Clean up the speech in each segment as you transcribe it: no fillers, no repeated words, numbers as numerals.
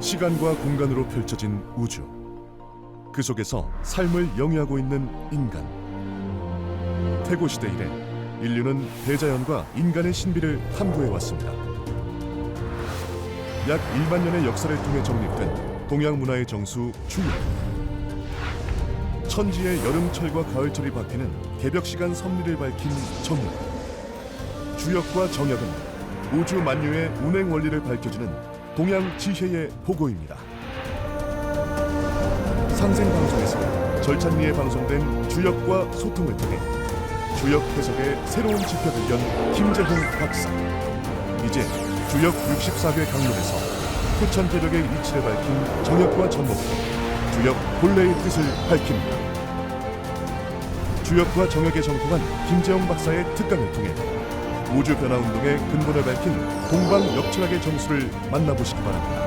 시간과 공간으로 펼쳐진 우주. 그 속에서 삶을 영위하고 있는 인간. 태고시대 이래 인류는 대자연과 인간의 신비를 탐구해 왔습니다. 약 1만 년의 역사를 통해 정립된 동양 문화의 정수 주역. 천지의 여름철과 가을철이 바뀌는 개벽시간 섭리를 밝힌 정역. 주역과 정역은 우주 만유의 운행 원리를 밝혀주는 동양 지혜의 보고입니다. 상생방송에서 절찬리에 방송된 주역과 소통을 통해 주역 해석의 새로운 지표들견 김재홍 박사. 이제 주역 64개 강론에서 후천개벽의 이치를 밝힌 정역과 전목, 주역 본래의 뜻을 밝힙니다. 주역과 정역에 정통한 김재홍 박사의 특강을 통해 우주 변화 운동의 근본을 밝힌 동방 역철학의 정수를 만나보시기 바랍니다.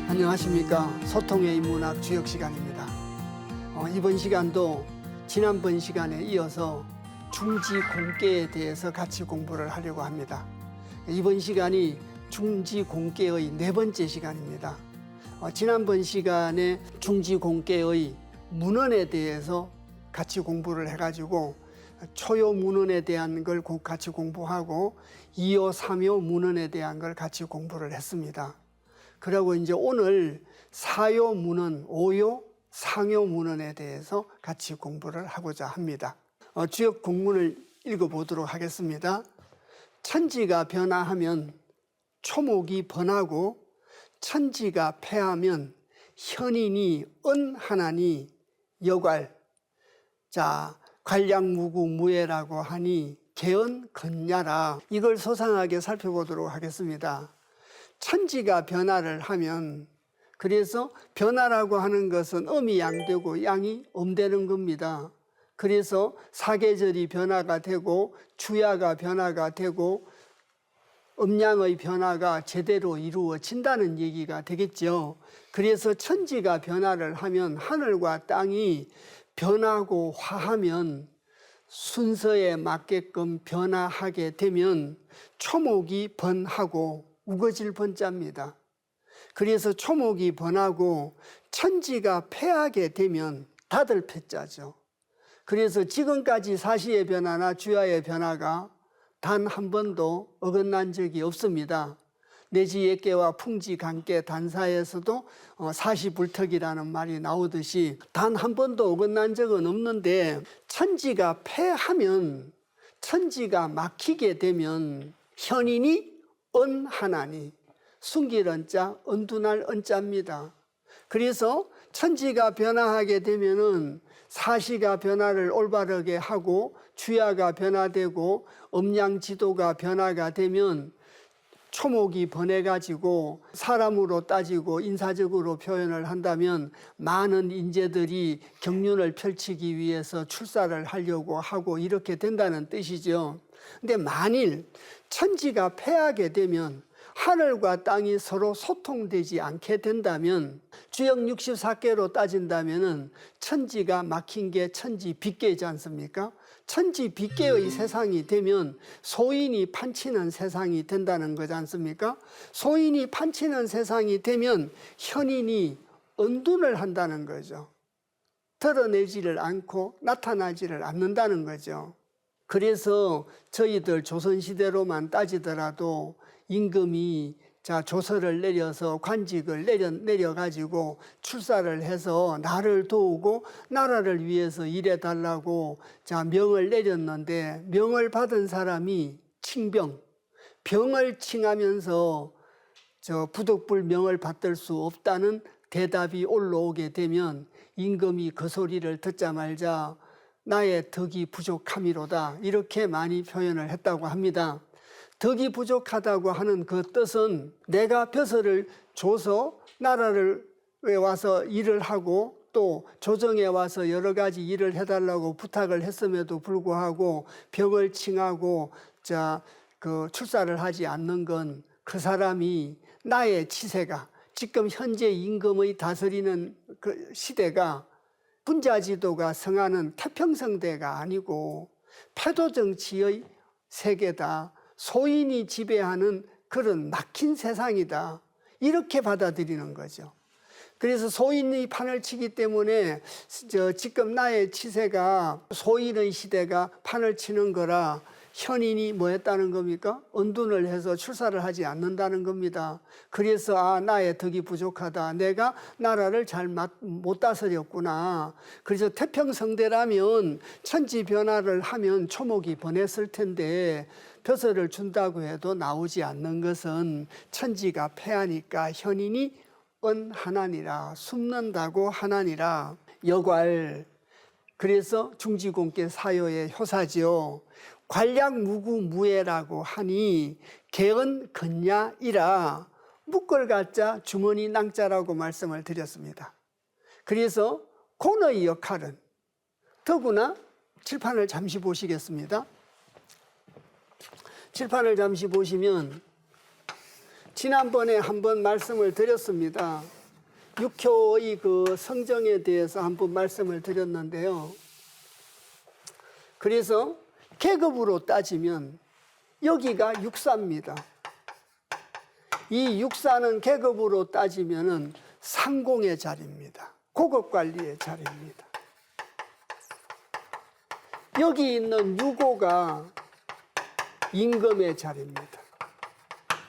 안녕하십니까. 소통의 인문학 주역 시간입니다. 이번 시간도 지난번 시간에 이어서 중지 공계에 대해서 같이 공부를 하려고 합니다. 이번 시간이 중지 공계의 4번째 시간입니다. 지난번 시간에 중지 공계의 문헌에 대해서 같이 공부를 해가지고 초요 문헌에 대한 걸 같이 공부하고 2요, 3요 문헌에 대한 걸 같이 공부를 했습니다. 그리고 이제 오늘 4요 문헌, 5요, 상요 문헌에 대해서 같이 공부를 하고자 합니다. 주역 공문을 읽어보도록 하겠습니다. 천지가 변화하면 초목이 번하고 천지가 패하면 현인이 은하나니 여괄. 자, 관량무구 무예라고 하니 개언 건야라. 이걸 소상하게 살펴보도록 하겠습니다. 천지가 변화를 하면, 그래서 변화라고 하는 것은 음이 양되고 양이 음되는 겁니다. 그래서 사계절이 변화가 되고 주야가 변화가 되고 음양의 변화가 제대로 이루어진다는 얘기가 되겠죠. 그래서 천지가 변화를 하면 하늘과 땅이 변하고 화하면 순서에 맞게끔 변화하게 되면 초목이 번하고 우거질 번자입니다. 그래서 초목이 번하고 천지가 패하게 되면 다들 패자죠. 그래서 지금까지 사시의 변화나 주야의 변화가 단 한 번도 어긋난 적이 없습니다. 내지예께와 풍지간께 단사에서도 사시불턱이라는 말이 나오듯이 단 한 번도 어긋난 적은 없는데, 천지가 패하면, 천지가 막히게 되면 현인이 은하나니, 숨길 은자, 은둔할 은자입니다. 그래서 천지가 변화하게 되면은 사시가 변화를 올바르게 하고 주야가 변화되고 음양지도가 변화가 되면 초목이 번해가지고 사람으로 따지고 인사적으로 표현을 한다면 많은 인재들이 경륜을 펼치기 위해서 출사를 하려고 하고 이렇게 된다는 뜻이죠. 근데 만일 천지가 패하게 되면 하늘과 땅이 서로 소통되지 않게 된다면, 주역 64개로 따진다면 천지가 막힌 게 천지 빗계이지 않습니까? 천지 빗계의 세상이 되면 소인이 판치는 세상이 된다는 거지 않습니까? 소인이 판치는 세상이 되면 현인이 은둔을 한다는 거죠. 드러내지를 않고 나타나지를 않는다는 거죠. 그래서 저희들 조선시대로만 따지더라도 임금이 조서를 내려서 관직을 내려가지고 출사를 해서 나를 도우고 나라를 위해서 일해달라고 명을 내렸는데, 명을 받은 사람이 칭병, 병을 칭하면서 부득불 명을 받들 수 없다는 대답이 올라오게 되면 임금이 그 소리를 듣자 말자 나의 덕이 부족함이로다, 이렇게 많이 표현을 했다고 합니다. 덕이 부족하다고 하는 그 뜻은 내가 벼슬을 줘서 나라를 와서 일을 하고 또 조정에 와서 여러 가지 일을 해달라고 부탁을 했음에도 불구하고 병을 칭하고 출사를 하지 않는 건 그 사람이 나의 치세가 지금 현재 임금의 다스리는 그 시대가 군자지도가 성하는 태평성대가 아니고 패도정치의 세계다. 소인이 지배하는 그런 막힌 세상이다. 이렇게 받아들이는 거죠. 그래서 소인이 판을 치기 때문에 지금 나의 치세가 소인의 시대가 판을 치는 거라 현인이 뭐 했다는 겁니까? 은둔을 해서 출사를 하지 않는다는 겁니다. 그래서 나의 덕이 부족하다. 내가 나라를 잘 못 다스렸구나. 그래서 태평성대라면 천지변화를 하면 초목이 번했을 텐데 벼슬을 준다고 해도 나오지 않는 것은 천지가 패하니까 현인이 은하나니라, 숨는다고 하나니라. 여괄, 그래서 중지공께 사요의 효사지요. 관략무구무예라고 하니 개은 근야이라 묶을 가짜 주머니 낭자라고 말씀을 드렸습니다. 그래서 곤의 역할은 더구나 칠판을 잠시 보시겠습니다. 칠판을 잠시 보시면 지난번에 한번 말씀을 드렸습니다. 육효의 그 성정에 대해서 한번 말씀을 드렸는데요. 그래서 계급으로 따지면 여기가 육사입니다. 이 육사는 계급으로 따지면은 상공의 자리입니다. 고급관리의 자리입니다. 여기 있는 유고가 임금의 자리입니다.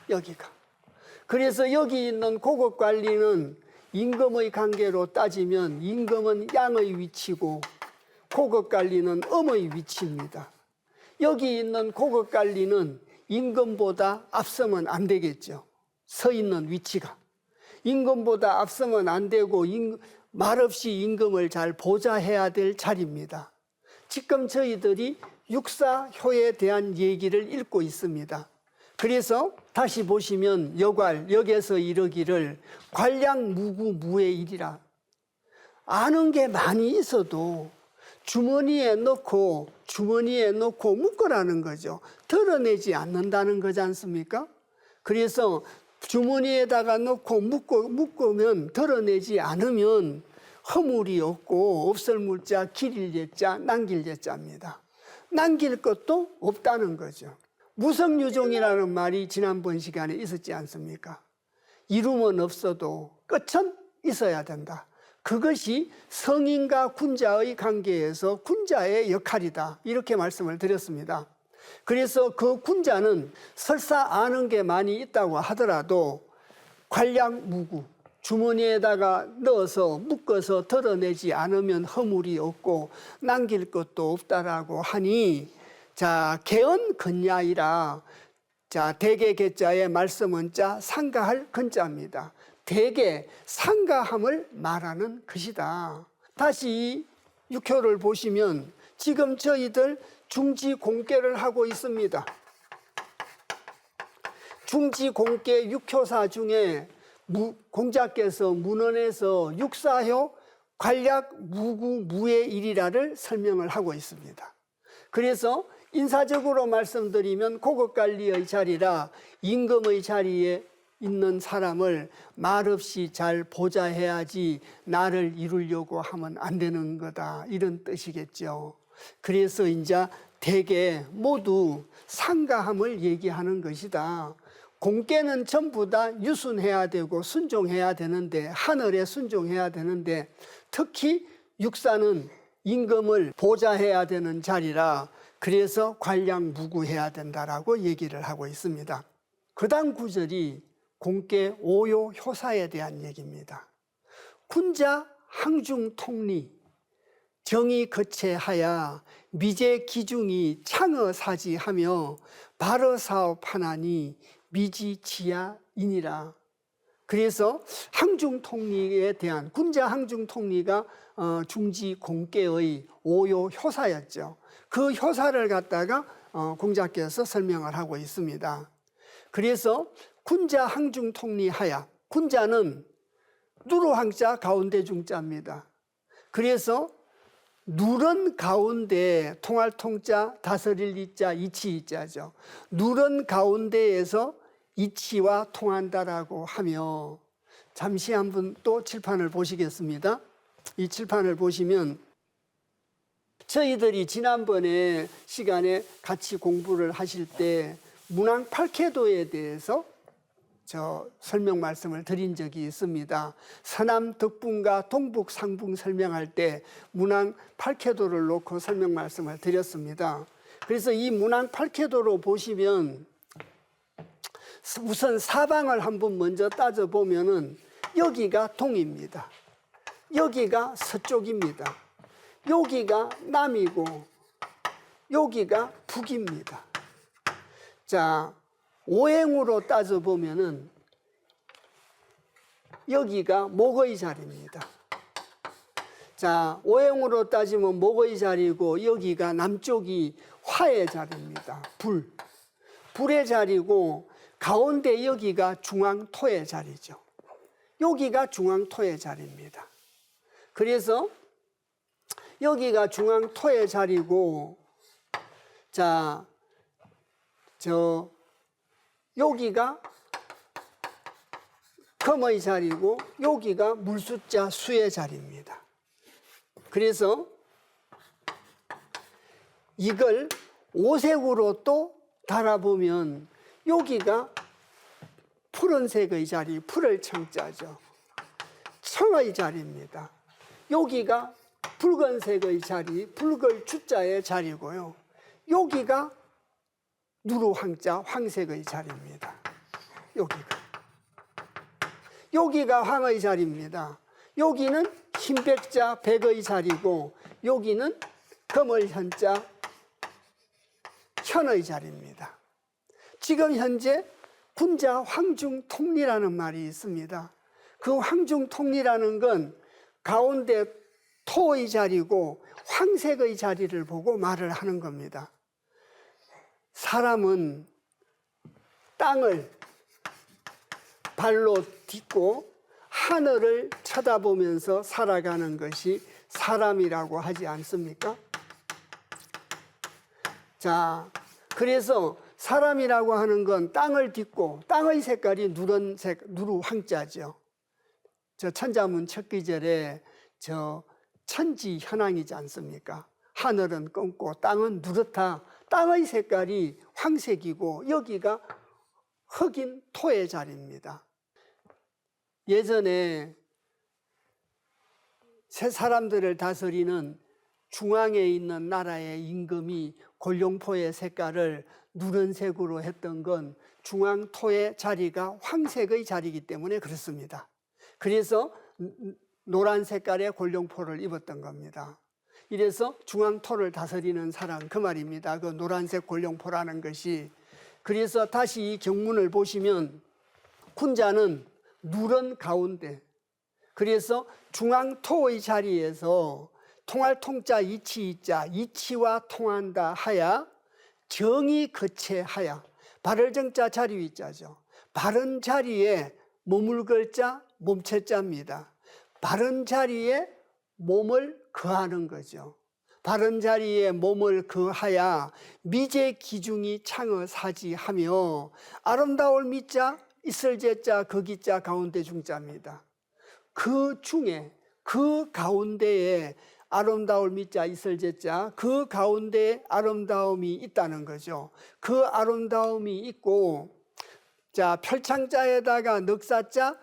여기가. 그래서 여기 있는 고급관리는 임금의 관계로 따지면 임금은 양의 위치고 고급관리는 음의 위치입니다. 여기 있는 고급관리는 임금보다 앞서면 안 되겠죠. 서 있는 위치가. 임금보다 앞서면 안 되고 말없이 임금을 잘 보좌해야 될 자리입니다. 지금 저희들이 육사효에 대한 얘기를 읽고 있습니다. 그래서 다시 보시면 여괄, 여기서 이르기를 관략무구무의 일이라. 아는 게 많이 있어도 주머니에 넣고 묶으라는 거죠. 드러내지 않는다는 거지 않습니까? 그래서 주머니에다가 넣고 묶으면 드러내지 않으면 허물이 없고 없을 물자, 기릴 예자, 남길 예자입니다. 남길 것도 없다는 거죠. 무성유종이라는 말이 지난번 시간에 있었지 않습니까? 이름은 없어도 끝은 있어야 된다. 그것이 성인과 군자의 관계에서 군자의 역할이다. 이렇게 말씀을 드렸습니다. 그래서 그 군자는 설사 아는 게 많이 있다고 하더라도 관략무구, 주머니에다가 넣어서 묶어서 드러내지 않으면 허물이 없고 남길 것도 없다라고 하니, 자, 개은 근야이라. 자, 대개 개자의 말씀은 자, 상가할 근자입니다. 대개 상가함을 말하는 것이다. 다시 육효를 보시면 지금 저희들 중지공개를 하고 있습니다. 중지공개 육효사 중에 공자께서 문헌에서 육사효 관략무구무의 일이라를 설명을 하고 있습니다. 그래서 인사적으로 말씀드리면 고급관리의 자리라 임금의 자리에 있는 사람을 말없이 잘 보좌해야지 나를 이루려고 하면 안 되는 거다, 이런 뜻이겠죠. 그래서 이제 대개 모두 상가함을 얘기하는 것이다. 공께는 전부 다 유순해야 되고 순종해야 되는데, 하늘에 순종해야 되는데, 특히 육사는 임금을 보좌해야 되는 자리라 그래서 관략무구해야 된다라고 얘기를 하고 있습니다. 그 다음 구절이 공께 오요 효사에 대한 얘기입니다. 군자 항중통리 정의 거체하야 미제 기중이 창어사지하며 발어사업하나니 미지지야이니라. 그래서 항중통리에 대한 군자 항중통리가 중지공개의 오요 효사였죠. 그 효사를 갖다가 공자께서 설명을 하고 있습니다. 그래서 군자 항중통리하야, 군자는 누르항자 가운데 중자입니다. 그래서 누른 가운데 통할 통자, 다스릴 이자, 이치 이자죠. 누른 가운데에서 이치와 통한다라고 하며 잠시 한번 또 칠판을 보시겠습니다. 이 칠판을 보시면 저희들이 지난번에 시간에 같이 공부를 하실 때 문왕 8쾌도에 대해서 설명 말씀을 드린 적이 있습니다. 서남 덕분과 동북 상붕 설명할 때 문왕 8쾌도를 놓고 설명 말씀을 드렸습니다. 그래서 이 문왕 8쾌도로 보시면 우선 사방을 한번 먼저 따져보면은 여기가 동입니다. 여기가 서쪽입니다. 여기가 남이고 여기가 북입니다. 자, 오행으로 따져보면은 여기가 목의 자리입니다. 자, 오행으로 따지면 목의 자리고 여기가 남쪽이 화의 자리입니다. 불의 자리고 가운데 여기가 중앙토의 자리죠. 여기가 중앙토의 자리입니다. 그래서 여기가 중앙토의 자리고, 자, 여기가 금의 자리고, 여기가 물숫자 수의 자리입니다. 그래서 이걸 오색으로 또 달아보면 여기가 푸른색의 자리, 푸를 청자죠. 청의 자리입니다. 여기가 붉은색의 자리, 붉을 주자의 자리고요. 여기가 누르황자, 황색의 자리입니다. 여기가 황의 자리입니다. 여기는 흰백자, 백의 자리고 여기는 금을 현자, 현의 자리입니다. 지금 현재 군자 황중통리라는 말이 있습니다. 그 황중통리라는 건 가운데 토의 자리고 황색의 자리를 보고 말을 하는 겁니다. 사람은 땅을 발로 딛고 하늘을 쳐다보면서 살아가는 것이 사람이라고 하지 않습니까? 자, 그래서 사람이라고 하는 건 땅을 딛고 땅의 색깔이 누런색, 누르황자죠. 천자문 첫 기절에 천지 현황이지 않습니까? 하늘은 검고 땅은 누렇다. 땅의 색깔이 황색이고 여기가 흑인 토의 자리입니다. 예전에 새 사람들을 다스리는 중앙에 있는 나라의 임금이 골룡포의 색깔을 누런색으로 했던 건 중앙토의 자리가 황색의 자리이기 때문에 그렇습니다. 그래서 노란 색깔의 골룡포를 입었던 겁니다. 이래서 중앙토를 다스리는 사람, 그 말입니다. 그 노란색 골룡포라는 것이. 그래서 다시 이 경문을 보시면 군자는 누런 가운데, 그래서 중앙토의 자리에서 통할 통자 이치이자, 이치와 통한다 하야 정이 거체하야, 발을 정자 자리 위자죠. 바른 자리에 머물걸 자 몸체자입니다. 바른 자리에 몸을 거하는 거죠. 바른 자리에 몸을 거하야 미제 기중이 창어 사지하며 아름다울 미자 있을 제자 거기자 가운데 중자입니다. 그 중에 그 가운데에 아름다울 미자 있을 제자 그 가운데에 아름다움이 있다는 거죠. 그 아름다움이 있고, 자, 별창자에다가 넉사자,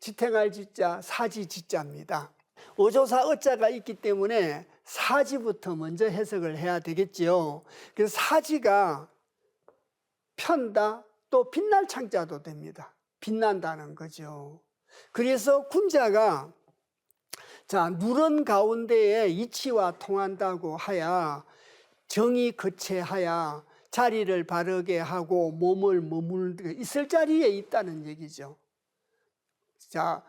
지탱할 지자, 사지 지자입니다. 어조사 어자가 있기 때문에 사지부터 먼저 해석을 해야 되겠죠. 그래서 사지가 편다, 또 빛날 창자도 됩니다. 빛난다는 거죠. 그래서 군자가 누런 가운데에 이치와 통한다고 하야 정이 거체하야 자리를 바르게 하고 몸을 머물게 있을 자리에 있다는 얘기죠. 자,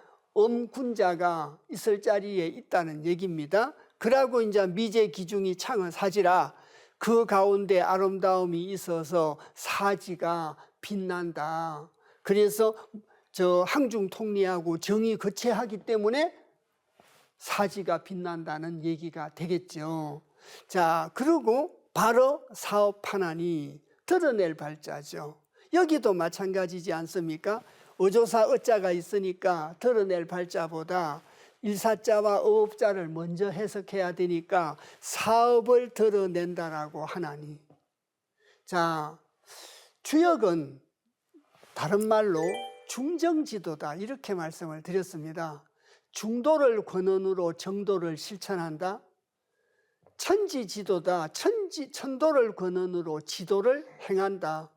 군자가 있을 자리에 있다는 얘기입니다. 그러고 이제 미제 기중이 창을 사지라, 그 가운데 아름다움이 있어서 사지가 빛난다. 그래서 항중통리하고 정이 거체하기 때문에 사지가 빛난다는 얘기가 되겠죠. 자, 그리고 바로 사업하나니 드러낼 발자죠. 여기도 마찬가지지 않습니까? 어조사 어자가 있으니까 드러낼 발자보다 일사자와 어업자를 먼저 해석해야 되니까 사업을 드러낸다라고 하나니, 자, 주역은 다른 말로 중정지도다 이렇게 말씀을 드렸습니다. 중도를 권원으로 정도를 실천한다. 천지지도다. 천도를 권원으로 지도를 행한다.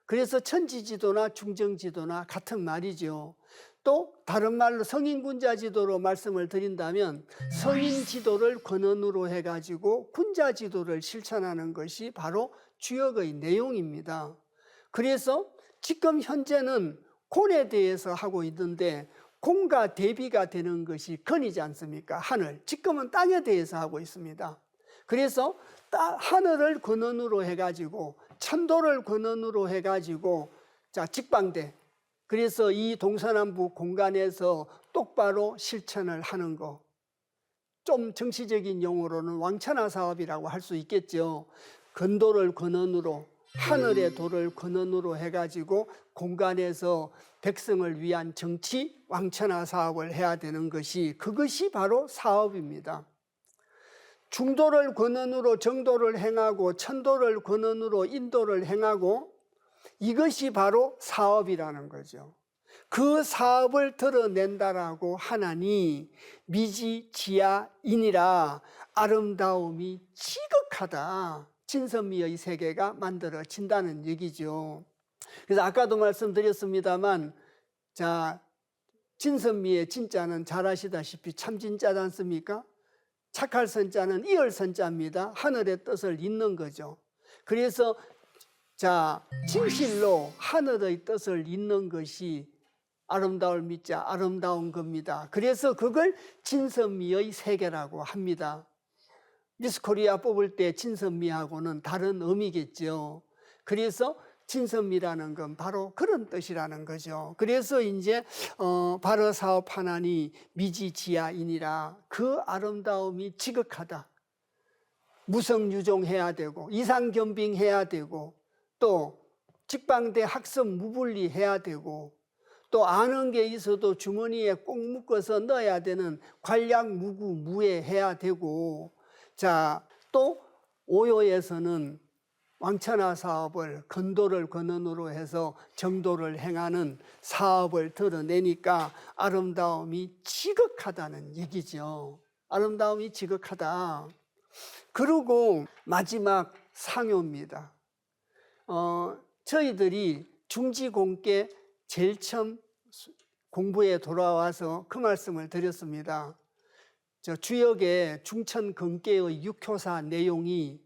그래서 천지지도나 중정지도나 같은 말이죠. 또 다른 말로 성인군자지도로 말씀을 드린다면 성인지도를 권원으로 해가지고 군자지도를 실천하는 것이 바로 주역의 내용입니다. 그래서 지금 현재는 곤에 대해서 하고 있는데 곤과 대비가 되는 것이 건이지 않습니까? 하늘. 지금은 땅에 대해서 하고 있습니다. 그래서 하늘을 권원으로 해가지고 천도를 권원으로 해가지고 자 직방대. 그래서 이 동서남북 공간에서 똑바로 실천을 하는 거. 좀 정치적인 용어로는 왕천하 사업이라고 할 수 있겠죠. 건도를 권원으로, 하늘의 도를 권원으로 해가지고 공간에서 백성을 위한 정치 왕천하 사업을 해야 되는 것이, 그것이 바로 사업입니다. 중도를 권원으로 정도를 행하고 천도를 권원으로 인도를 행하고, 이것이 바로 사업이라는 거죠. 그 사업을 드러낸다라고 하나니 미지지야인이라 아름다움이 지극하다. 진선미의 세계가 만들어진다는 얘기죠. 그래서 아까도 말씀드렸습니다만, 자, 진선미의 진자는 잘 아시다시피 참진자지 않습니까? 착할 선자는 이얼선자입니다. 하늘의 뜻을 잇는 거죠. 그래서 자, 진실로 하늘의 뜻을 잇는 것이 아름다울 미자, 아름다운 겁니다. 그래서 그걸 진선미의 세계라고 합니다. 미스 코리아 뽑을 때 진선미하고는 다른 의미겠죠. 그래서 진선미라는 건 바로 그런 뜻이라는 거죠. 그래서 이제 바로 사업하나니 미지지야인이라, 그 아름다움이 지극하다. 무성유종해야 되고 이상겸빙해야 되고 또 직방대 학습 무분리해야 되고 또 아는 게 있어도 주머니에 꼭 묶어서 넣어야 되는 관략 무구 무해해야 되고, 자, 또 오요에서는 왕천하 사업을 건도를 권원으로 해서 정도를 행하는 사업을 드러내니까 아름다움이 지극하다는 얘기죠. 아름다움이 지극하다. 그리고 마지막 상효입니다. 저희들이 중지공께 제일 처음 공부에 돌아와서 그 말씀을 드렸습니다. 주역의 중천근계의 육효사 내용이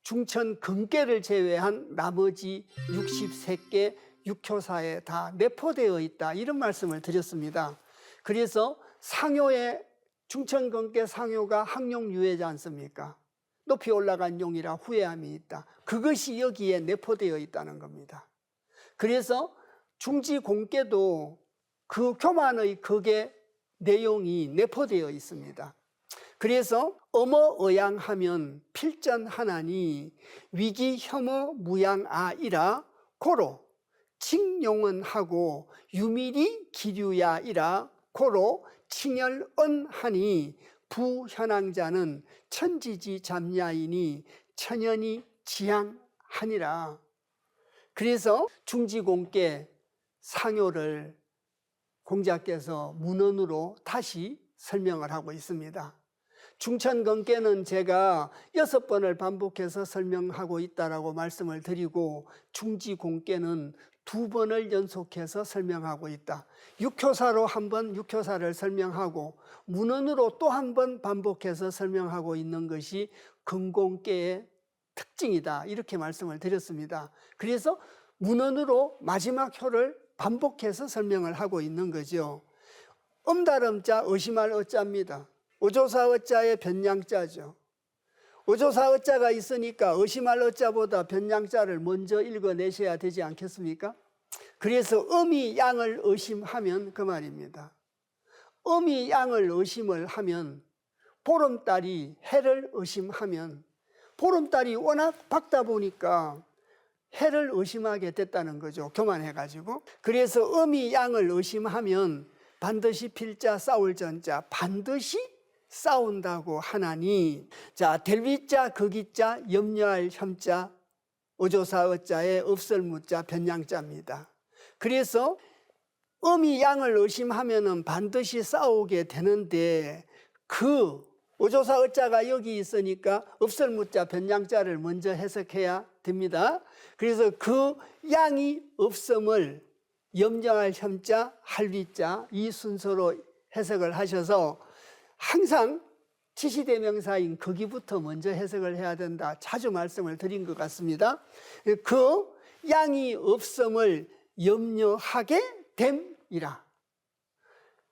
중천근계를 제외한 나머지 63개 육효사에 다 내포되어 있다, 이런 말씀을 드렸습니다. 그래서 상효의 중천근계 상효가 항용유해지 않습니까? 높이 올라간 용이라 후회함이 있다. 그것이 여기에 내포되어 있다는 겁니다. 그래서 중지공계도 그 교만의 극의 내용이 내포되어 있습니다. 그래서 어머어양하면 필전하나니 위기혐오 무양아이라 고로 칭용은하고 유밀이 기류야이라 고로 칭열언하니 부현황자는 천지지 잠야이니 천연이 지향하니라. 그래서 중지공계 상효를 공자께서 문언으로 다시 설명을 하고 있습니다. 중천근계는 제가 6번을 반복해서 설명하고 있다라고 말씀을 드리고, 중지공계는 2번을 연속해서 설명하고 있다. 육효사로 한 번 육효사를 설명하고 문언으로 또 한 번 반복해서 설명하고 있는 것이 근공계의 특징이다, 이렇게 말씀을 드렸습니다. 그래서 문언으로 마지막 효를 반복해서 설명을 하고 있는 거죠. 음달음자 의심할 어자입니다. 어조사 어자의 변양자죠. 어조사 어자가 있으니까 의심할 어자보다 변양자를 먼저 읽어내셔야 되지 않겠습니까? 그래서 음이 양을 의심하면 그 말입니다. 음이 양을 의심을 하면, 보름달이 해를 의심하면, 보름달이 워낙 밝다 보니까 해를 의심하게 됐다는 거죠. 교만해가지고. 그래서 음이 양을 의심하면 반드시 필자 싸울 전자 반드시 싸운다고 하나니, 자, 델위자 극이자 염려할 혐자 어조사 어자에 없을 무자 변양자입니다. 그래서 음이 양을 의심하면은 반드시 싸우게 되는데, 그 어조사 어자가 여기 있으니까 없을 무자 변양자를 먼저 해석해야 됩니다. 그래서 그 양이 없음을 염려할 혐자 할위자 이 순서로 해석을 하셔서 항상 지시대명사인 거기부터 먼저 해석을 해야 된다, 자주 말씀을 드린 것 같습니다. 그 양이 없음을 염려하게 됨이라,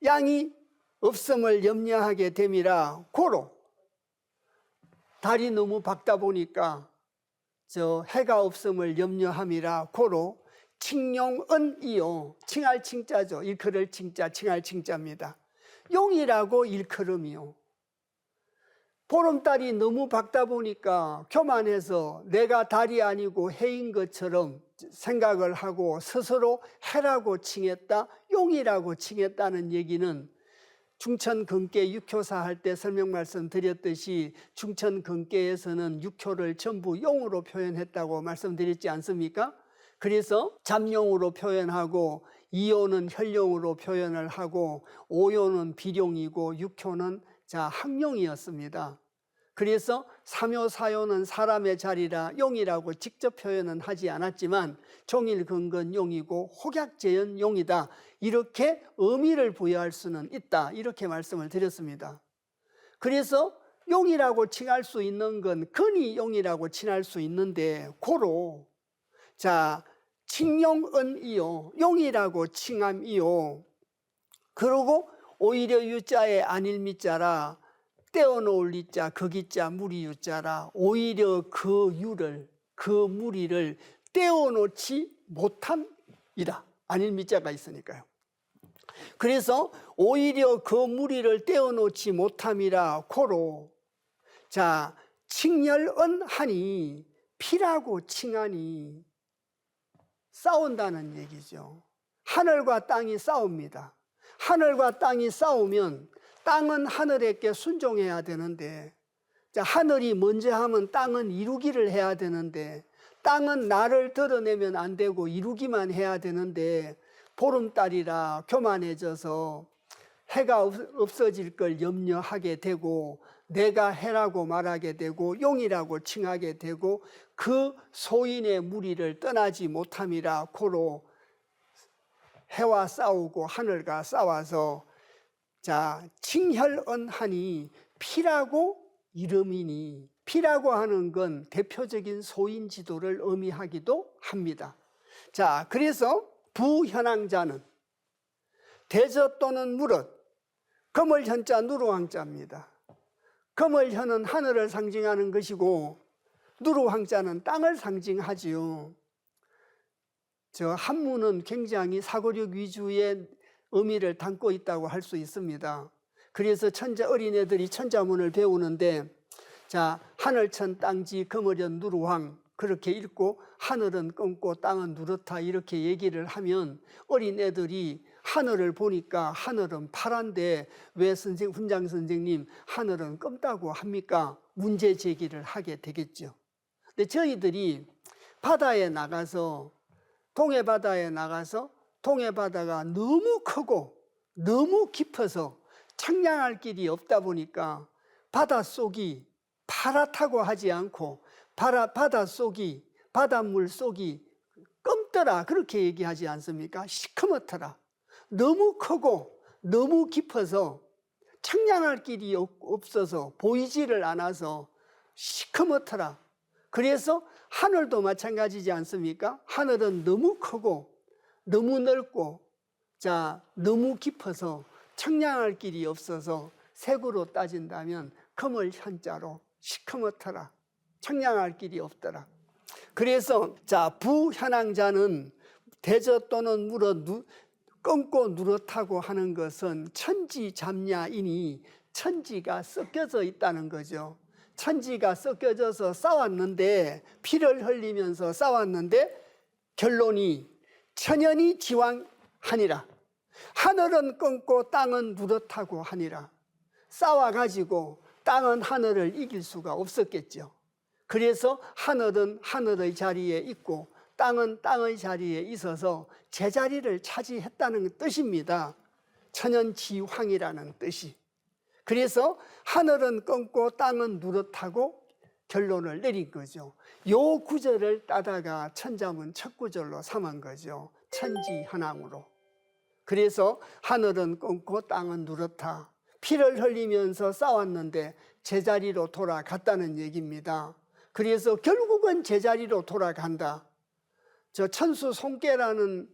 양이 없음을 염려하게 됨이라. 고로 달이 너무 밝다 보니까 저 해가 없음을 염려함이라. 고로 칭용은이요, 칭할 칭자죠. 일컬을 칭자, 칭할 칭자입니다. 용이라고 일컬음이요. 보름달이 너무 밝다 보니까 교만해서 내가 달이 아니고 해인 것처럼 생각을 하고 스스로 해라고 칭했다, 용이라고 칭했다는 얘기는 중천근계 육효사 할 때 설명 말씀드렸듯이 중천근계에서는 육효를 전부 용으로 표현했다고 말씀드렸지 않습니까? 그래서 잠용으로 표현하고 이효는 혈용으로 표현을 하고 오효는 비룡이고 육효는 항용이었습니다. 그래서 삼효 사효는 사람의 자리라 용이라고 직접 표현은 하지 않았지만 종일근건 용이고 혹약재현 용이다, 이렇게 의미를 부여할 수는 있다, 이렇게 말씀을 드렸습니다. 그래서 용이라고 칭할 수 있는 건 근이 용이라고 칭할 수 있는데, 고로 칭용은이요, 용이라고 칭함이요. 그리고 오히려 유자에 안일미자라 떼어놓을 리자 극이자 무리유자라, 오히려 그 유를, 그 무리를 떼어놓지 못함이다. 안일미자가 있으니까요. 그래서 오히려 그 무리를 떼어놓지 못함이라. 고로 칭열은하니 피라고 칭하니 싸운다는 얘기죠. 하늘과 땅이 싸웁니다. 하늘과 땅이 싸우면 땅은 하늘에게 순종해야 되는데, 하늘이 먼저 하면 땅은 이루기를 해야 되는데, 땅은 나를 드러내면 안 되고 이루기만 해야 되는데, 보름달이라 교만해져서 해가 없어질 걸 염려하게 되고 내가 해라고 말하게 되고 용이라고 칭하게 되고 그 소인의 무리를 떠나지 못함이라. 고로 해와 싸우고 하늘과 싸워서 칭혈언하니 피라고 이름이니, 피라고 하는 건 대표적인 소인 지도를 의미하기도 합니다. 그래서 부현황자는 대저 또는 무릇, 금을현자 누루황자입니다. 금을현은 하늘을 상징하는 것이고 누루황자는 땅을 상징하지요. 한문은 굉장히 사고력 위주의 의미를 담고 있다고 할 수 있습니다. 그래서 어린애들이 천자문을 배우는데 하늘천 땅지 금을현 누루황 그렇게 읽고 하늘은 검고 땅은 누렇다 이렇게 얘기를 하면 어린애들이 하늘을 보니까 하늘은 파란데 왜 훈장 선생님 하늘은 검다고 합니까? 문제 제기를 하게 되겠죠. 근데 저희들이 바다에 나가서 동해바다에 나가서 동해바다가 너무 크고 너무 깊어서 청량할 길이 없다 보니까 바닷속이 파랗다고 하지 않고 바닷물 속이 검더라 그렇게 얘기하지 않습니까? 시커멓더라. 너무 크고 너무 깊어서 청량할 길이 없어서 보이지를 않아서 시커멓더라. 그래서 하늘도 마찬가지지 않습니까? 하늘은 너무 크고 너무 넓고 너무 깊어서 청량할 길이 없어서 색으로 따진다면 금을 현자로 시커멓더라. 청량할 길이 없더라. 그래서 부현황자는 대저 또는 물어 검고 누렇다고 하는 것은 천지잡냐이니 천지가 섞여져 있다는 거죠. 천지가 섞여져서 싸웠는데, 피를 흘리면서 싸웠는데 결론이 천연이 지왕하니라. 하늘은 끊고 땅은 누렇다고 하니라. 싸워가지고 땅은 하늘을 이길 수가 없었겠죠. 그래서 하늘은 하늘의 자리에 있고 땅은 땅의 자리에 있어서 제자리를 차지했다는 뜻입니다. 천연지황이라는 뜻이. 그래서 하늘은 끊고 땅은 누렇다고 결론을 내린 거죠. 요 구절을 따다가 천자문 첫 구절로 삼은 거죠. 천지현황으로. 그래서 하늘은 끊고 땅은 누렇다. 피를 흘리면서 싸웠는데 제자리로 돌아갔다는 얘기입니다. 그래서 결국은 제자리로 돌아간다. 저 천수 송깨라는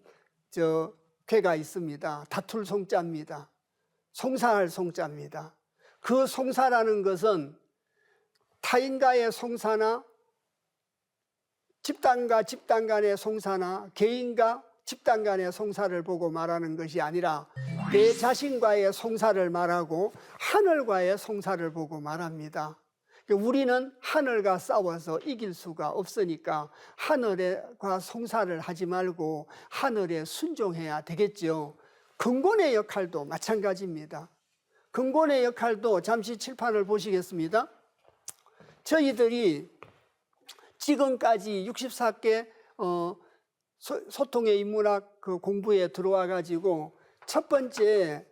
저 괴가 있습니다. 다툴 송자입니다. 송사할 송자입니다. 그 송사라는 것은 타인과의 송사나 집단과 집단 간의 송사나 개인과 집단 간의 송사를 보고 말하는 것이 아니라 내 자신과의 송사를 말하고 하늘과의 송사를 보고 말합니다. 우리는 하늘과 싸워서 이길 수가 없으니까 하늘과 송사를 하지 말고 하늘에 순종해야 되겠죠. 근본의 역할도 마찬가지입니다. 근본의 역할도 잠시 칠판을 보시겠습니다. 저희들이 지금까지 64개 소통의 인문학 그 공부에 들어와 가지고 첫 번째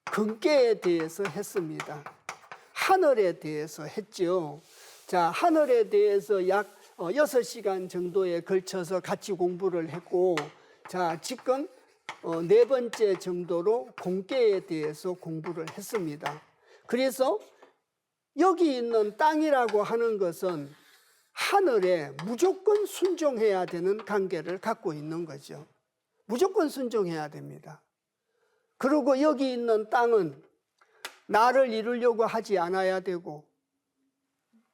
근계에 대해서 했습니다. 하늘에 대해서 했죠. 자, 하늘에 대해서 약 6시간 정도에 걸쳐서 같이 공부를 했고, 자, 지금 네 번째 정도로 공계에 대해서 공부를 했습니다. 그래서 여기 있는 땅이라고 하는 것은 하늘에 무조건 순종해야 되는 관계를 갖고 있는 거죠. 무조건 순종해야 됩니다. 그리고 여기 있는 땅은 나를 이루려고 하지 않아야 되고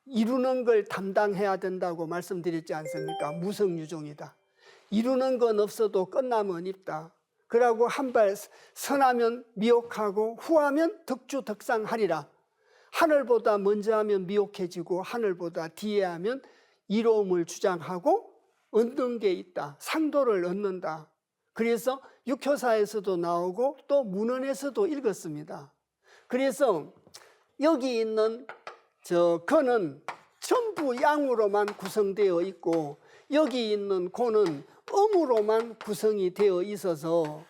이루는 걸 담당해야 된다고 말씀드렸지 않습니까? 무성유종이다. 이루는 건 없어도 끝나면 있다. 그러고 한 발 선하면 미혹하고 후하면 덕주덕상하리라. 하늘보다 먼저 하면 미혹해지고 하늘보다 뒤에 하면 이로움을 주장하고 얻는 게 있다. 상도를 얻는다. 그래서 육효사에서도 나오고 또 문헌에서도 읽었습니다. 그래서 여기 있는 저 건은 전부 양으로만 구성되어 있고 여기 있는 고는 음으로만 구성이 되어 있어서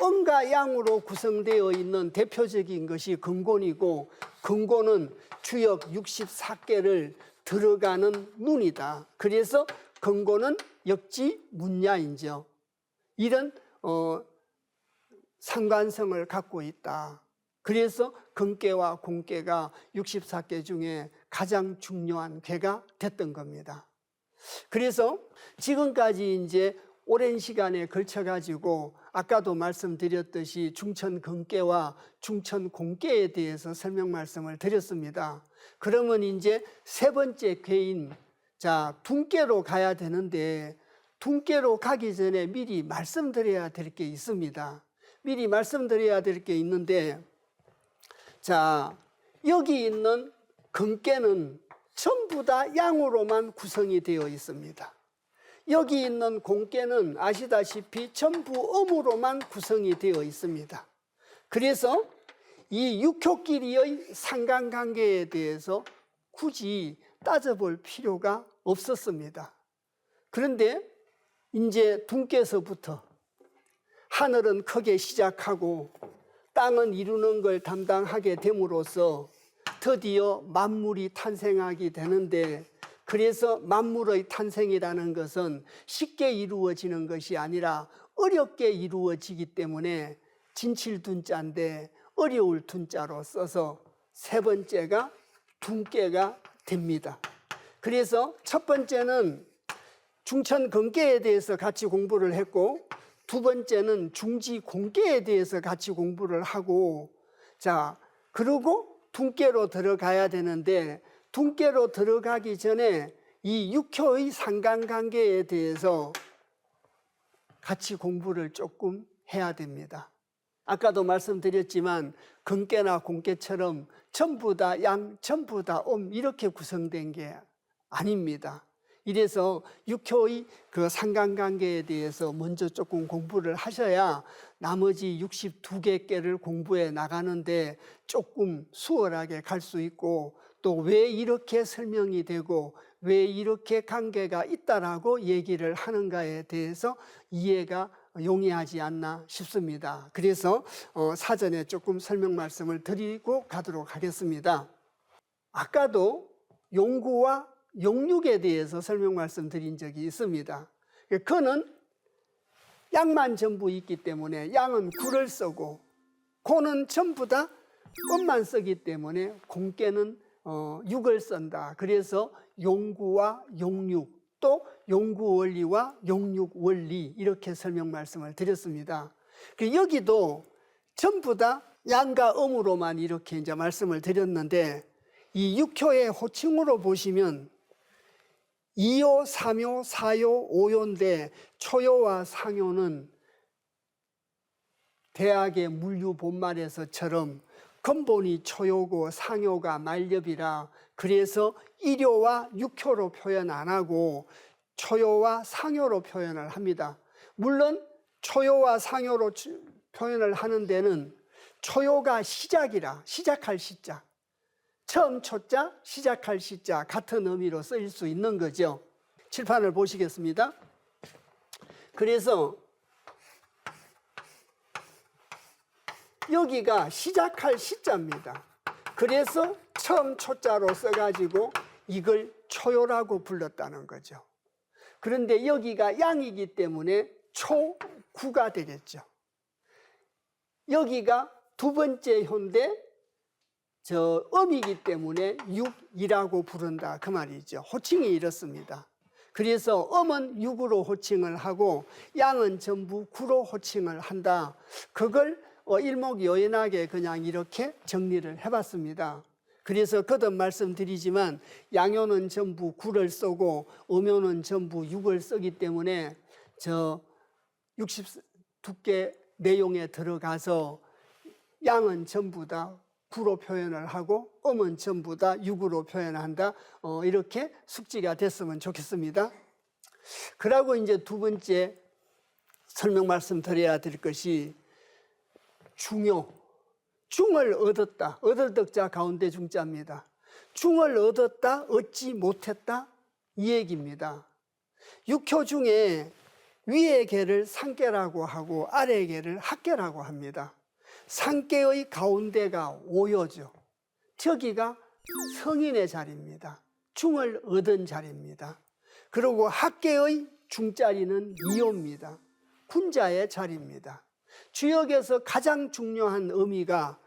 음과 양으로 구성되어 있는 대표적인 것이 근곤이고 근곤은 주역 64개를 들어가는 문이다. 그래서 근곤은 역지문야인죠. 이런 상관성을 갖고 있다. 그래서 근계와 공계가 64개 중에 가장 중요한 괴가 됐던 겁니다. 그래서 지금까지 이제 오랜 시간에 걸쳐가지고 아까도 말씀드렸듯이 중천근계와 중천공계에 대해서 설명 말씀을 드렸습니다. 그러면 이제 세 번째 괴인, 자, 둔계로 가야 되는데 둔계로 가기 전에 미리 말씀드려야 될 게 있습니다. 미리 말씀드려야 될 게 있는데, 자, 여기 있는 근계는 전부 다 양으로만 구성이 되어 있습니다. 여기 있는 공계는 아시다시피 전부 음으로만 구성이 되어 있습니다. 그래서 이 육효끼리의 상관관계에 대해서 굳이 따져볼 필요가 없었습니다. 그런데 이제 둔께서부터 하늘은 크게 시작하고 땅은 이루는 걸 담당하게 됨으로써 드디어 만물이 탄생하게 되는데, 그래서 만물의 탄생이라는 것은 쉽게 이루어지는 것이 아니라 어렵게 이루어지기 때문에 진칠둔자인데 어려울 둔자로 써서 세 번째가 둔계가 됩니다. 그래서 첫 번째는 중천근계에 대해서 같이 공부를 했고, 두 번째는 중지공계에 대해서 같이 공부를 하고, 자, 그리고 둔계로 들어가야 되는데 둔계로 들어가기 전에 이 육효의 상관관계에 대해서 같이 공부를 조금 해야 됩니다. 아까도 말씀드렸지만 금깨나 공깨처럼 전부 다 양, 전부 다 이렇게 구성된 게 아닙니다. 이래서 육효의 그 상관관계에 대해서 먼저 조금 공부를 하셔야 나머지 62개 깨를 공부해 나가는데 조금 수월하게 갈 수 있고, 또 왜 이렇게 설명이 되고 왜 이렇게 관계가 있다라고 얘기를 하는가에 대해서 이해가 용이하지 않나 싶습니다. 그래서 사전에 조금 설명 말씀을 드리고 가도록 하겠습니다. 아까도 용구와 용육에 대해서 설명 말씀드린 적이 있습니다. 그는 양만 전부 있기 때문에 양은 구를 쓰고, 고는 전부 다 음만 쓰기 때문에 공깨는 육을 쓴다. 그래서 용구와 용육, 또 용구 원리와 용육 원리, 이렇게 설명 말씀을 드렸습니다. 여기도 전부 다 양과 음으로만 이렇게 이제 말씀을 드렸는데, 이 육효의 호칭으로 보시면 2요, 3요, 4요, 5요인데 초요와 상요는 대학의 물류 본말에서처럼 근본이 초요고 상요가 말렵이라, 그래서 1요와 6효로 표현 안 하고 초요와 상요로 표현을 합니다. 물론 초요와 상요로 표현을 하는 데는 초요가 시작이라, 시작할 시작, 처음 초자, 시작할 시자 같은 의미로 쓰일 수 있는 거죠. 칠판을 보시겠습니다. 그래서 여기가 시작할 시자입니다. 그래서 처음 초자로 써가지고 이걸 초요라고 불렀다는 거죠. 그런데 여기가 양이기 때문에 초구가 되겠죠. 여기가 두 번째 효인데 음이기 때문에 육이라고 부른다, 그 말이죠. 호칭이 이렇습니다. 그래서 음은 육으로 호칭을 하고 양은 전부 구로 호칭을 한다. 그걸 일목요연하게 그냥 이렇게 정리를 해봤습니다. 그래서 거듭 말씀드리지만 양효는 전부 구를 쓰고 음효는 전부 육을 쓰기 때문에 62개 내용에 들어가서 양은 전부 다 구로 표현을 하고 음은 전부 다 육으로 표현한다. 이렇게 숙지가 됐으면 좋겠습니다. 그러고 이제 두 번째 설명 말씀드려야 될 것이 중요. 중을 얻었다. 얻을 덕자 가운데 중자입니다. 중을 얻었다, 얻지 못했다, 이 얘기입니다. 육효 중에 위의 개를 상계라고 하고 아래의 개를 학계라고 합니다. 상계의 가운데가 오요죠. 저기가 성인의 자리입니다. 중을 얻은 자리입니다. 그리고 학계의 중자리는 이요입니다. 군자의 자리입니다. 주역에서 가장 중요한 의미가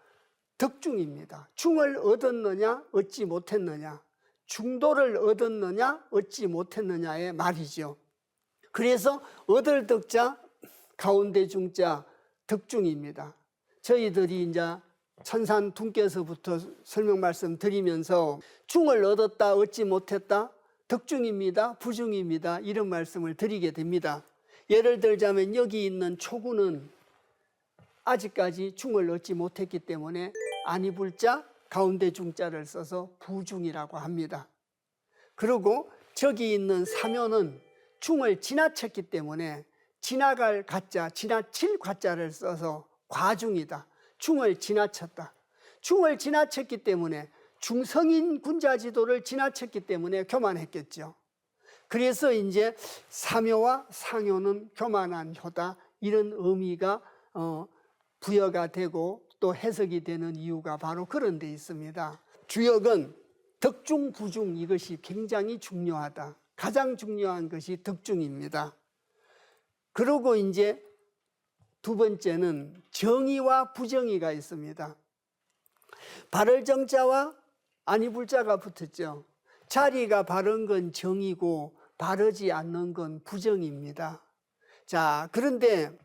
덕중입니다. 중을 얻었느냐 얻지 못했느냐, 중도를 얻었느냐 얻지 못했느냐의 말이죠. 그래서 얻을 덕자 가운데 중자 덕중입니다. 저희들이 이제 천산 둔께서부터 설명 말씀 드리면서 중을 얻었다 얻지 못했다, 덕중입니다 부중입니다, 이런 말씀을 드리게 됩니다. 예를 들자면 여기 있는 초구는 아직까지 중을 얻지 못했기 때문에 아니불자 가운데 중자를 써서 부중이라고 합니다. 그리고 저기 있는 사묘는 중을 지나쳤기 때문에 지나갈 가자, 지나칠 과자를 써서 과중이다. 중을 지나쳤다. 중을 지나쳤기 때문에 중성인 군자지도를 지나쳤기 때문에 교만했겠죠. 그래서 이제 사묘와 상효는 교만한 효다, 이런 의미가 부여가 되고 또 해석이 되는 이유가 바로 그런 데 있습니다. 주역은 덕중, 부중, 이것이 굉장히 중요하다. 가장 중요한 것이 덕중입니다. 그리고 이제 두 번째는 정의와 부정의가 있습니다. 바를 정자와 아니불자가 붙었죠. 자리가 바른 건 정이고 바르지 않는 건 부정입니다. 자, 그런데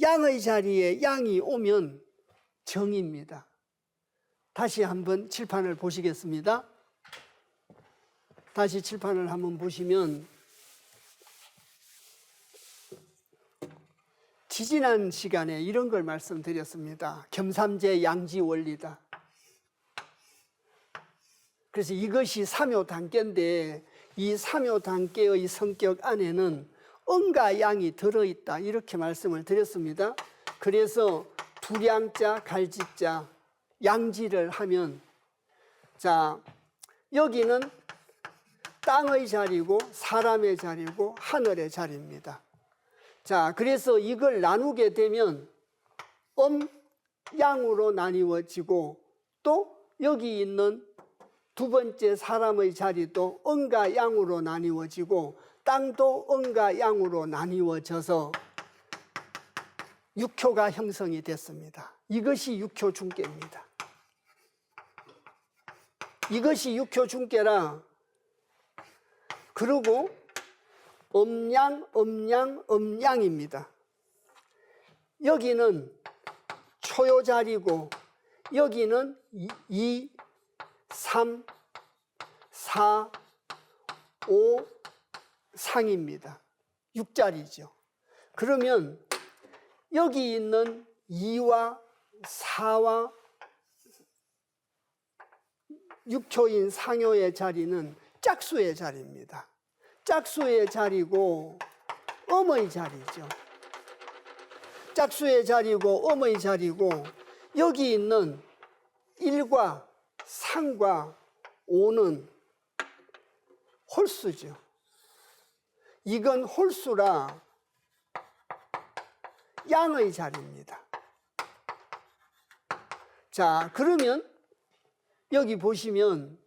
양의 자리에 양이 오면 정입니다. 다시 한번 칠판을 보시겠습니다. 다시 칠판을 한번 보시면 지지난 시간에 이런 걸 말씀드렸습니다. 겸삼제 양지 원리다. 그래서 이것이 삼효단계인데 이 삼효단계의 성격 안에는 응과 양이 들어있다 이렇게 말씀을 드렸습니다. 그래서 불양자, 갈지자, 양지를 하면 자 여기는 땅의 자리고 사람의 자리고 하늘의 자리입니다. 자 그래서 이걸 나누게 되면 양으로 나뉘어지고 또 여기 있는 두 번째 사람의 자리도 음과 양으로 나뉘어지고 땅도 음과 양으로 나뉘어져서 육효가 형성이 됐습니다. 이것이 육효 중계입니다. 이것이 육효 중계라. 그리고 음양, 음양, 음양입니다. 여기는 초요 자리고 여기는 2, 3, 4, 5 상입니다. 6자리죠. 그러면 여기 있는 2와 4와 6효인 상효의 자리는 짝수의 자리입니다. 짝수의 자리고 음의 자리죠. 짝수의 자리고 음의 자리고 여기 있는 1과 3과 5는 홀수죠. 이건 홀수라 양의 자리입니다. 자, 그러면 여기 보시면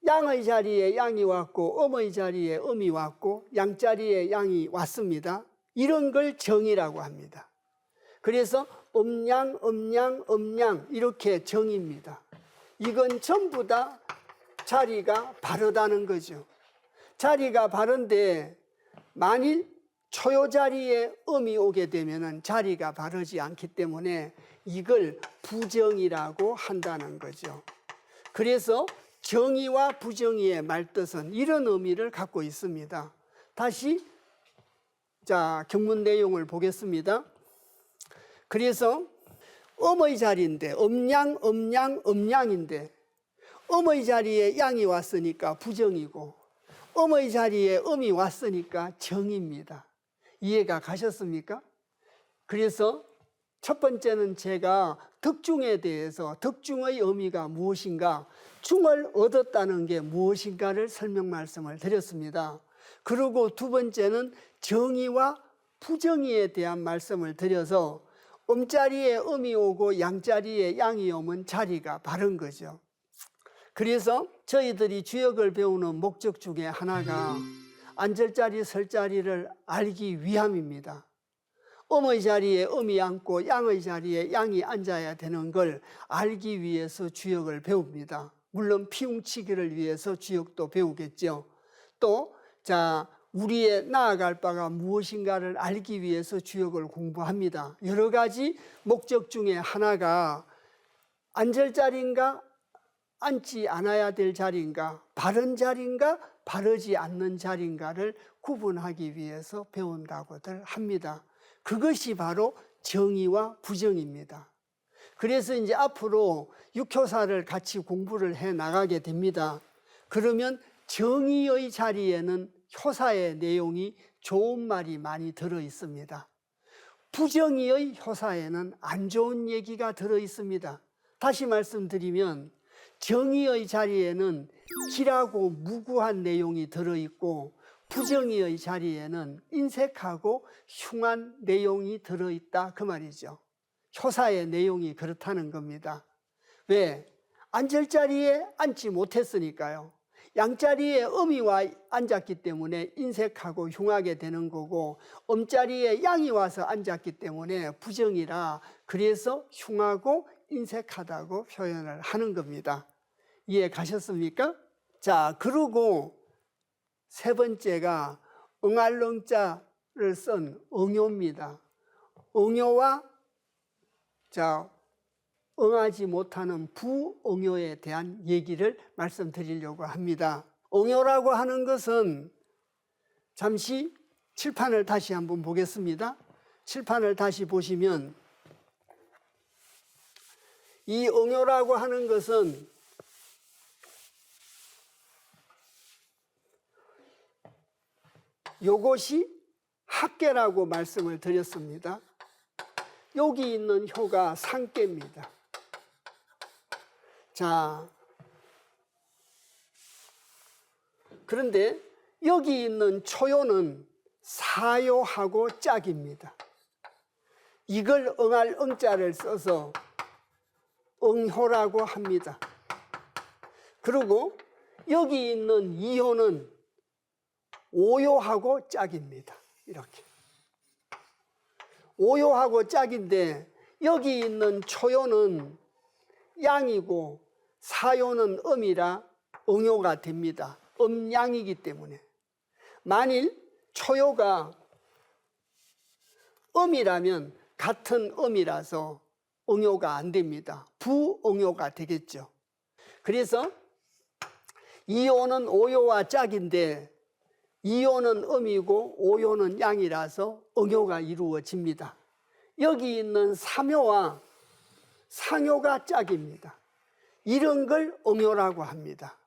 양의 자리에 양이 왔고 음의 자리에 음이 왔고 양자리에 양이 왔습니다. 이런 걸 정이라고 합니다. 그래서 음양, 음양, 음양 이렇게 정입니다. 이건 전부 다 자리가 바르다는 거죠. 자리가 바른데 만일 초요 자리에 음이 오게 되면 자리가 바르지 않기 때문에 이걸 부정이라고 한다는 거죠. 그래서 정의와 부정의의 말뜻은 이런 의미를 갖고 있습니다. 다시 자 경문 내용을 보겠습니다. 그래서 음의 자리인데 음양, 음양, 음양인데 음의 자리에 양이 왔으니까 부정이고 음의 자리에 음이 왔으니까 정입니다. 이해가 가셨습니까? 그래서 첫 번째는 제가 덕중에 대해서 덕중의 의미가 무엇인가, 중을 얻었다는 게 무엇인가를 설명 말씀을 드렸습니다. 그리고 두 번째는 정의와 부정의에 대한 말씀을 드려서 음자리에 음이 오고 양자리에 양이 오면 자리가 바른 거죠. 그래서 저희들이 주역을 배우는 목적 중에 하나가 앉을자리 설자리를 알기 위함입니다. 음의 자리에 음이 앉고 양의 자리에 양이 앉아야 되는 걸 알기 위해서 주역을 배웁니다. 물론 피움치기를 위해서 주역도 배우겠죠. 또 우리의 나아갈 바가 무엇인가를 알기 위해서 주역을 공부합니다. 여러 가지 목적 중에 하나가 앉을 자리인가 앉지 않아야 될 자리인가, 바른 자리인가 바르지 않는 자리인가를 구분하기 위해서 배운다고들 합니다. 그것이 바로 정의와 부정입니다. 그래서 이제 앞으로 육효사를 같이 공부를 해 나가게 됩니다. 그러면 정의의 자리에는 효사의 내용이 좋은 말이 많이 들어 있습니다. 부정의의 효사에는 안 좋은 얘기가 들어 있습니다. 다시 말씀드리면 정의의 자리에는 길하고 무구한 내용이 들어 있고 부정의의 자리에는 인색하고 흉한 내용이 들어 있다 그 말이죠. 효사의 내용이 그렇다는 겁니다. 왜? 앉을 자리에 앉지 못했으니까요. 양자리에 음이 와 앉았기 때문에 인색하고 흉하게 되는 거고 음자리에 양이 와서 앉았기 때문에 부정이라 그래서 흉하고 인색하다고 표현을 하는 겁니다. 이해 가셨습니까? 자, 그리고 세 번째가 응알릉자를 쓴 응효입니다. 응효와 응하지 못하는 부응효에 대한 얘기를 말씀드리려고 합니다. 응효라고 하는 것은 잠시 칠판을 다시 한번 보겠습니다. 칠판을 다시 보시면 이 응요라고 하는 것은 요것이 학계라고 말씀을 드렸습니다. 여기 있는 효가 상계입니다. 자, 그런데 여기 있는 초요는 사요하고 짝입니다. 이걸 응할 응자를 써서 응효라고 합니다. 그리고 여기 있는 이효는 오요하고 짝입니다. 이렇게. 오요하고 짝인데 여기 있는 초요는 양이고 사요는 음이라 응요가 됩니다. 음양이기 때문에. 만일 초요가 음이라면 같은 음이라서 응요가 안 됩니다. 부응요가 되겠죠. 그래서 이요는 오요와 짝인데 이요는 음이고 오요는 양이라서 응요가 이루어집니다. 여기 있는 삼요와 상요가 짝입니다. 이런 걸 응요라고 합니다.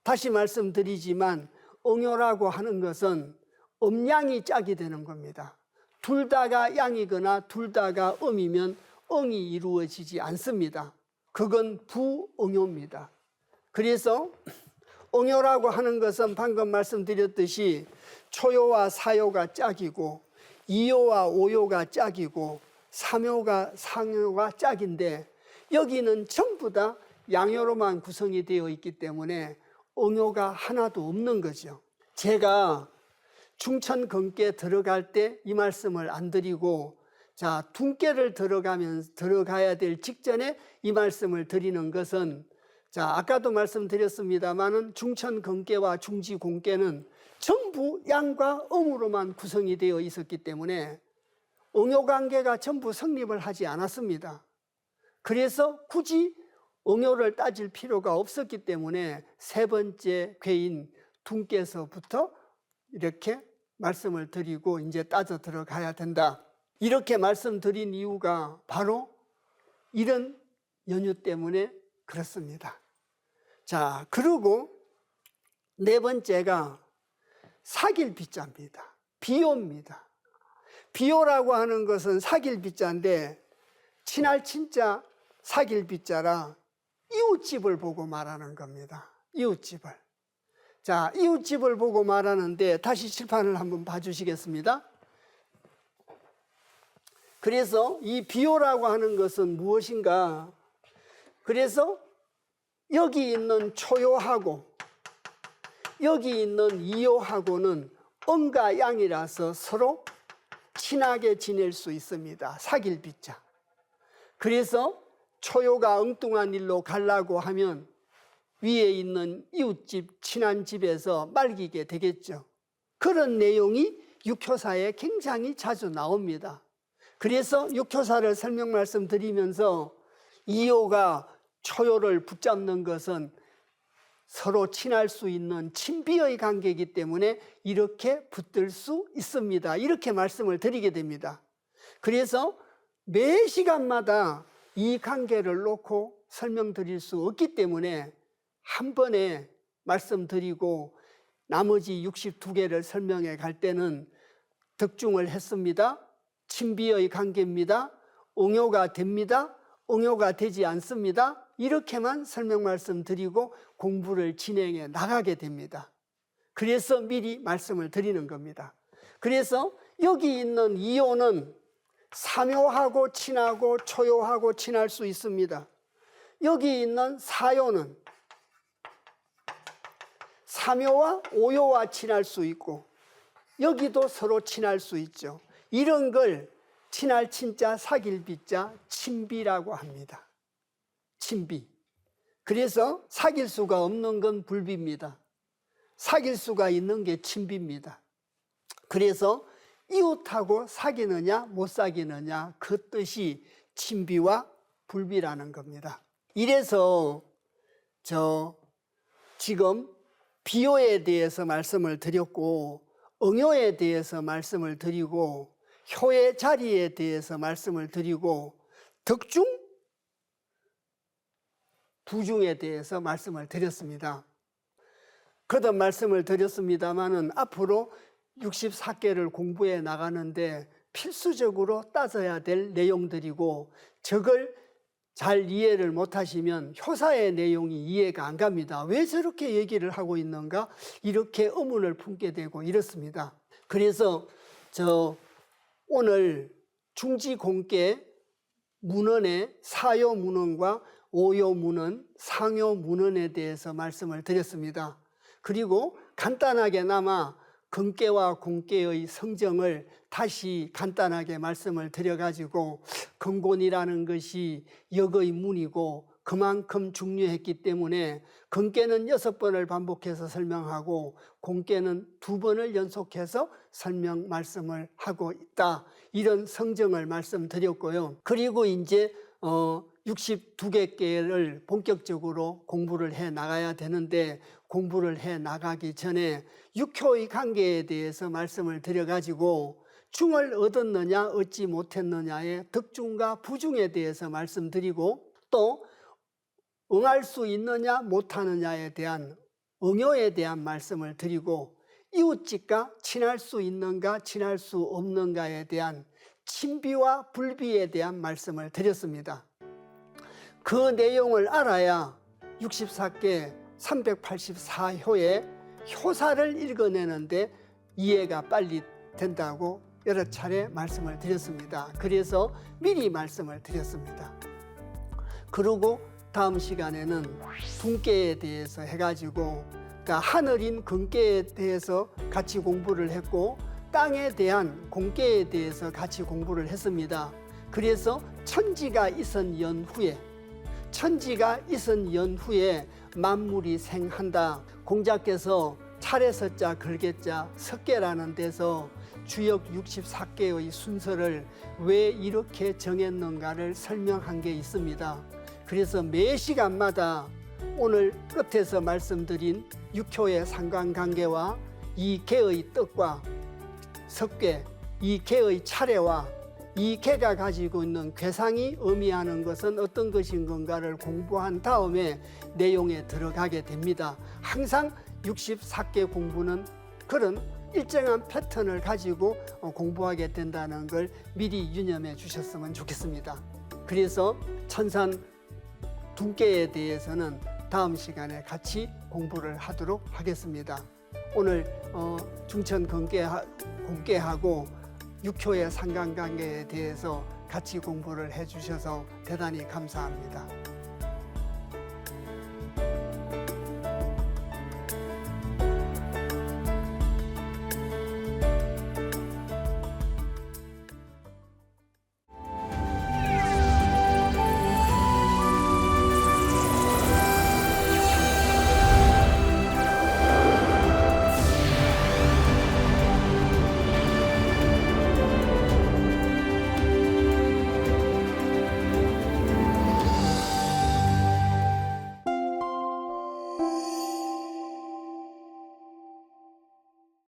다시 말씀드리지만 응요라고 하는 것은 음양이 짝이 되는 겁니다. 둘 다가 양이거나 둘 다가 음이면 응이 이루어지지 않습니다. 그건 부응요입니다. 그래서 응요라고 하는 것은 방금 말씀드렸듯이 초요와 사요가 짝이고 이요와 오요가 짝이고 삼요가 상요가 짝인데 여기는 전부 다 양요로만 구성이 되어 있기 때문에 응요가 하나도 없는 거죠. 제가 중천근께 들어갈 때 이 말씀을 안 드리고 자 둔께를 들어가야 될 직전에 이 말씀을 드리는 것은 자 아까도 말씀드렸습니다마는 중천근께와 중지공께는 전부 양과 음으로만 구성이 되어 있었기 때문에 응요관계가 전부 성립을 하지 않았습니다. 그래서 굳이 응요를 따질 필요가 없었기 때문에 세 번째 궤인 둔께서부터 이렇게 말씀을 드리고 이제 따져 들어가야 된다. 이렇게 말씀드린 이유가 바로 이런 연유 때문에 그렇습니다. 자, 그리고 네 번째가 사귈 비자입니다. 비요입니다. 비요라고 하는 것은 사귈 비자인데 친할 친자 사귈 비자라 이웃집을 보고 말하는 겁니다. 이웃집을. 자, 이웃집을 보고 말하는데 다시 칠판을 한번 봐주시겠습니다. 그래서 이 비요라고 하는 것은 무엇인가? 그래서 여기 있는 초요하고 여기 있는 이요하고는 음과 양이라서 서로 친하게 지낼 수 있습니다. 사귈 비자. 그래서 초요가 엉뚱한 일로 가려고 하면 위에 있는 이웃집, 친한 집에서 말기게 되겠죠. 그런 내용이 육효사에 굉장히 자주 나옵니다. 그래서 육효사를 설명 말씀드리면서 이요가 초요를 붙잡는 것은 서로 친할 수 있는 친비의 관계이기 때문에 이렇게 붙들 수 있습니다. 이렇게 말씀을 드리게 됩니다. 그래서 매 시간마다 이 관계를 놓고 설명드릴 수 없기 때문에 한 번에 말씀드리고 나머지 62개를 설명해 갈 때는 득중을 했습니다. 친비의 관계입니다. 응요가 됩니다. 응요가 되지 않습니다. 이렇게만 설명 말씀드리고 공부를 진행해 나가게 됩니다. 그래서 미리 말씀을 드리는 겁니다. 그래서 여기 있는 이요는 삼요하고 친하고 초요하고 친할 수 있습니다. 여기 있는 사요는 삼요와 오요와 친할 수 있고 여기도 서로 친할 수 있죠. 이런 걸 친할 친자 사귈 비자 친비라고 합니다. 친비. 그래서 사귈 수가 없는 건 불비입니다. 사귈 수가 있는 게 친비입니다. 그래서 이웃하고 사귀느냐 못 사귀느냐 그 뜻이 친비와 불비라는 겁니다. 이래서 지금 비요에 대해서 말씀을 드렸고 응요에 대해서 말씀을 드리고 효의 자리에 대해서 말씀을 드리고 덕중, 부중에 대해서 말씀을 드렸습니다. 거듭 말씀을 드렸습니다마는 앞으로 64개를 공부해 나가는데 필수적으로 따져야 될 내용들이고 저걸 잘 이해를 못하시면 효사의 내용이 이해가 안 갑니다. 왜 저렇게 얘기를 하고 있는가? 이렇게 의문을 품게 되고 이렇습니다. 그래서 오늘 중지공계 문헌의 사요문헌과 오요문헌, 상요문헌에 대해서 말씀을 드렸습니다. 그리고 간단하게나마 근계와 공계의 성정을 다시 간단하게 말씀을 드려가지고 근곤이라는 것이 역의 문이고 그만큼 중요했기 때문에 근계는 6번을 반복해서 설명하고 공계는 2번을 연속해서 설명 말씀을 하고 있다. 이런 성정을 말씀드렸고요. 그리고 이제 62개를 본격적으로 공부를 해 나가야 되는데 공부를 해 나가기 전에 육효의 관계에 대해서 말씀을 드려가지고 중을 얻었느냐 얻지 못했느냐의 덕중과 부중에 대해서 말씀드리고 또 응할 수 있느냐 못하느냐에 대한 응효에 대한 말씀을 드리고 이웃집과 친할 수 있는가 친할 수 없는가에 대한 친비와 불비에 대한 말씀을 드렸습니다. 그 내용을 알아야 64개 384효의 효사를 읽어내는데 이해가 빨리 된다고 여러 차례 말씀을 드렸습니다. 그래서 미리 말씀을 드렸습니다. 그리고 다음 시간에는 분계에 대해서 해가지고 그러니까 하늘인 근계에 대해서 같이 공부를 했고 땅에 대한 공계에 대해서 같이 공부를 했습니다. 그래서 천지가 있은 연후에 만물이 생한다. 공자께서 차례서자 걸개자 석계라는 데서 주역 64개의 순서를 왜 이렇게 정했는가를 설명한 게 있습니다. 그래서 매 시간마다 오늘 끝에서 말씀드린 육효의 상관관계와 이 개의 뜻과 석괴, 이 개의 차례와 이 개가 가지고 있는 괴상이 의미하는 것은 어떤 것인 건가를 공부한 다음에 내용에 들어가게 됩니다. 항상 64개 공부는 그런 일정한 패턴을 가지고 공부하게 된다는 걸 미리 유념해 주셨으면 좋겠습니다. 그래서 천산 둔계에 대해서는 다음 시간에 같이 공부를 하도록 하겠습니다. 오늘 중천 공계하고 육효의 상관관계에 대해서 같이 공부를 해주셔서 대단히 감사합니다.